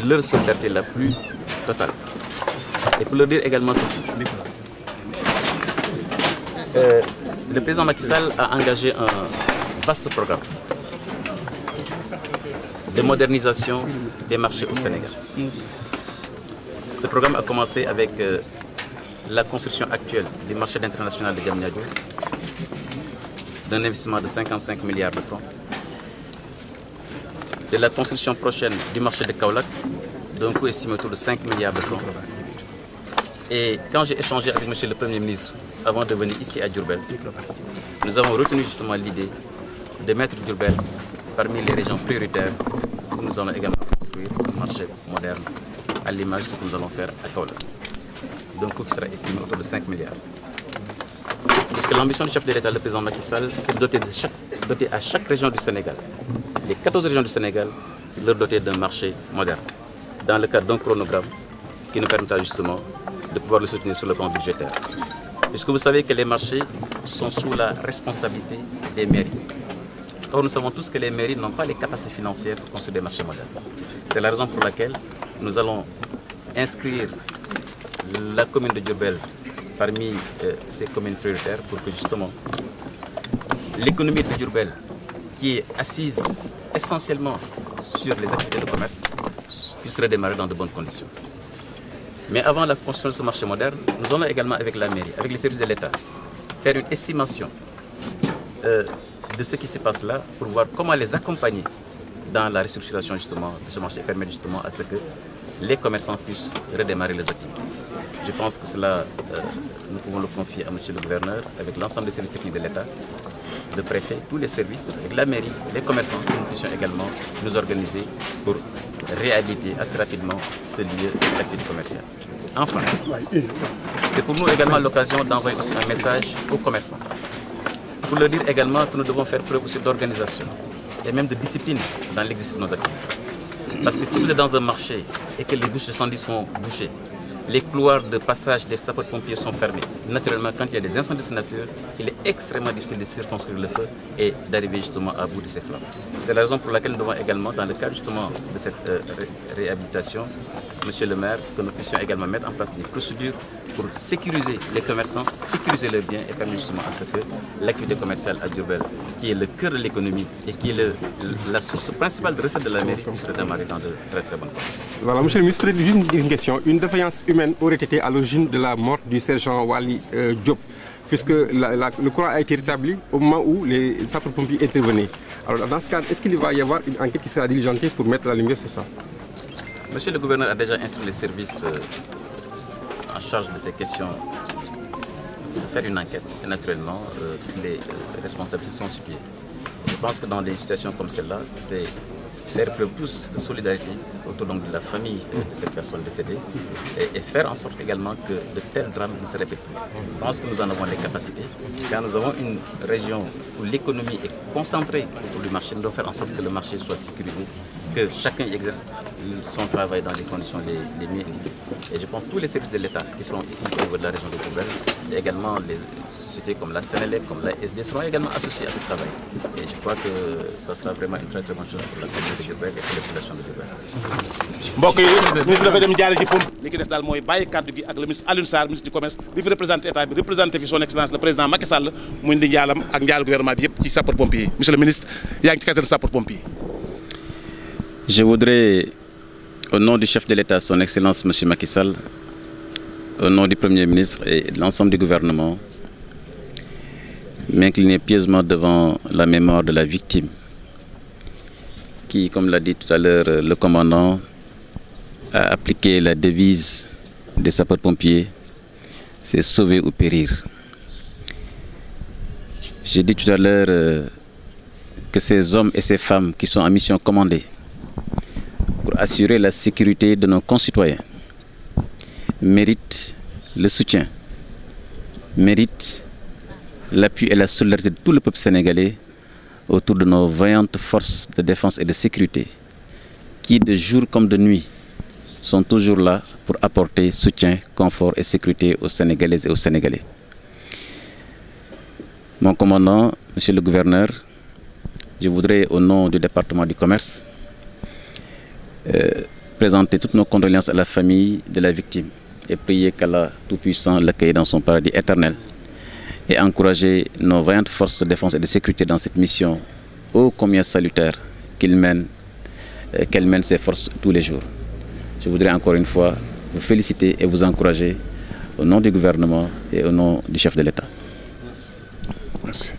leur solidarité la plus totale. Et pour leur dire également ceci, le président Macky Sall a engagé un vaste programme de modernisation des marchés au Sénégal. Ce programme a commencé avec la construction actuelle du marché international de Diamniadio, d'un investissement de 55 milliards de francs, de la construction prochaine du marché de Kaolack, d'un coût estimé autour de 5 milliards de francs. Et quand j'ai échangé avec M. le Premier ministre avant de venir ici à Diourbel, nous avons retenu justement l'idée de mettre Diourbel parmi les régions prioritaires où nous allons également construire un marché moderne à l'image de ce que nous allons faire à Kaolack. D'un coût qui sera estimé autour de 5 milliards. Puisque l'ambition du chef de l'État, le président Macky Sall, c'est de doter à chaque région du Sénégal, les 14 régions du Sénégal, leur doter d'un marché moderne, dans le cadre d'un chronogramme qui nous permettra justement de pouvoir le soutenir sur le plan budgétaire. Puisque vous savez que les marchés sont sous la responsabilité des mairies. Or, nous savons tous que les mairies n'ont pas les capacités financières pour construire des marchés modernes. C'est la raison pour laquelle nous allons inscrire la commune de Diourbel parmi ces communes prioritaires pour que justement l'économie de Diourbel, qui est assise essentiellement sur les activités de commerce, puisse redémarrer dans de bonnes conditions. Mais avant la construction de ce marché moderne, nous allons également avec la mairie, avec les services de l'État, faire une estimation de ce qui se passe là pour voir comment les accompagner dans la restructuration justement de ce marché et permettre justement à ce que les commerçants puissent redémarrer les activités. Je pense que cela, nous pouvons le confier à M. le gouverneur, avec l'ensemble des services techniques de l'État, le préfet, tous les services, avec la mairie, les commerçants, que nous puissions également nous organiser pour réhabiliter assez rapidement ce lieu d'activité commerciale. Enfin, c'est pour nous également l'occasion d'envoyer aussi un message aux commerçants, pour leur dire également que nous devons faire preuve aussi d'organisation et même de discipline dans l'exercice de nos activités. Parce que si vous êtes dans un marché et que les bouches de sandy sont bouchées, les couloirs de passage des sapeurs-pompiers sont fermés. Naturellement, quand il y a des incendies de cette nature, il est extrêmement difficile de circonscrire le feu et d'arriver justement à bout de ces flammes. C'est la raison pour laquelle nous devons également, dans le cadre justement de cette réhabilitation, Monsieur le maire, que nous puissions également mettre en place des procédures pour sécuriser les commerçants, sécuriser leurs biens et permettre justement à ce que l'activité commerciale à Diourbel, qui est le cœur de l'économie et qui est la source principale de recettes de la mairie, puisse redémarrer dans de très très bonnes conditions. Voilà, Monsieur le ministre, juste une question. Une défaillance humaine aurait été à l'origine de la mort du sergent Wali Diop, puisque le courant a été rétabli au moment où les sapeurs-pompiers intervenaient. Alors dans ce cas, est-ce qu'il va y avoir une enquête qui sera diligentée pour mettre la lumière sur ça? Monsieur le gouverneur a déjà instruit les services en charge de ces questions de faire une enquête. Et naturellement, toutes les responsabilités sont situées. Je pense que dans des situations comme celle-là, c'est faire preuve tous de solidarité autour donc de la famille de cette personne décédée et faire en sorte également que de tels drames ne se répètent plus. Je pense que nous en avons les capacités. Quand nous avons une région où l'économie est concentrée autour du marché, nous devons faire en sorte que le marché soit sécurisé, que chacun exerce son travail dans les conditions les mieux indiquées. Et je pense que tous les services de l'État qui sont ici au niveau de la région de Diourbel, et également les sociétés comme la Sénélec, comme la SD, seront également associées à ce travail. Et je crois que ça sera vraiment une très très bonne chose pour la communauté de Diourbel et pour la population de Diourbel. mbokk yi ministre dafay dem jaale ci pompe li ki des daal mooy bàyyi kàddu gi ak le ministre Alioune Sarr ministre du commerce di fi représenté état bi représenté fi son excellence le président Macky Sall mu indi njaalam ak njaalu gouvernement bi yëpp ci sapeur pompier yi monsieur le ministre yaa ngi ci caserne sapeur pompier. Je voudrais, au nom du chef de l'État, son excellence M. Macky Sall, au nom du Premier ministre et de l'ensemble du gouvernement, m'incliner pieusement devant la mémoire de la victime qui, comme l'a dit tout à l'heure le commandant, a appliqué la devise des sapeurs-pompiers, c'est sauver ou périr. J'ai dit tout à l'heure que ces hommes et ces femmes qui sont en mission commandée pour assurer la sécurité de nos concitoyens méritent le soutien, méritent l'appui et la solidarité de tout le peuple sénégalais autour de nos vaillantes forces de défense et de sécurité qui, de jour comme de nuit, sont toujours là pour apporter soutien, confort et sécurité aux Sénégalaises et aux Sénégalais. Mon commandant, monsieur le gouverneur, je voudrais, au nom du département du commerce, présenter toutes nos condoléances à la famille de la victime et prier qu'Allah Tout-Puissant l'accueille dans son paradis éternel et encourager nos vaillantes forces de défense et de sécurité dans cette mission ô combien salutaire qu'elles mènent ces forces tous les jours. Je voudrais encore une fois vous féliciter et vous encourager au nom du gouvernement et au nom du chef de l'État. Merci.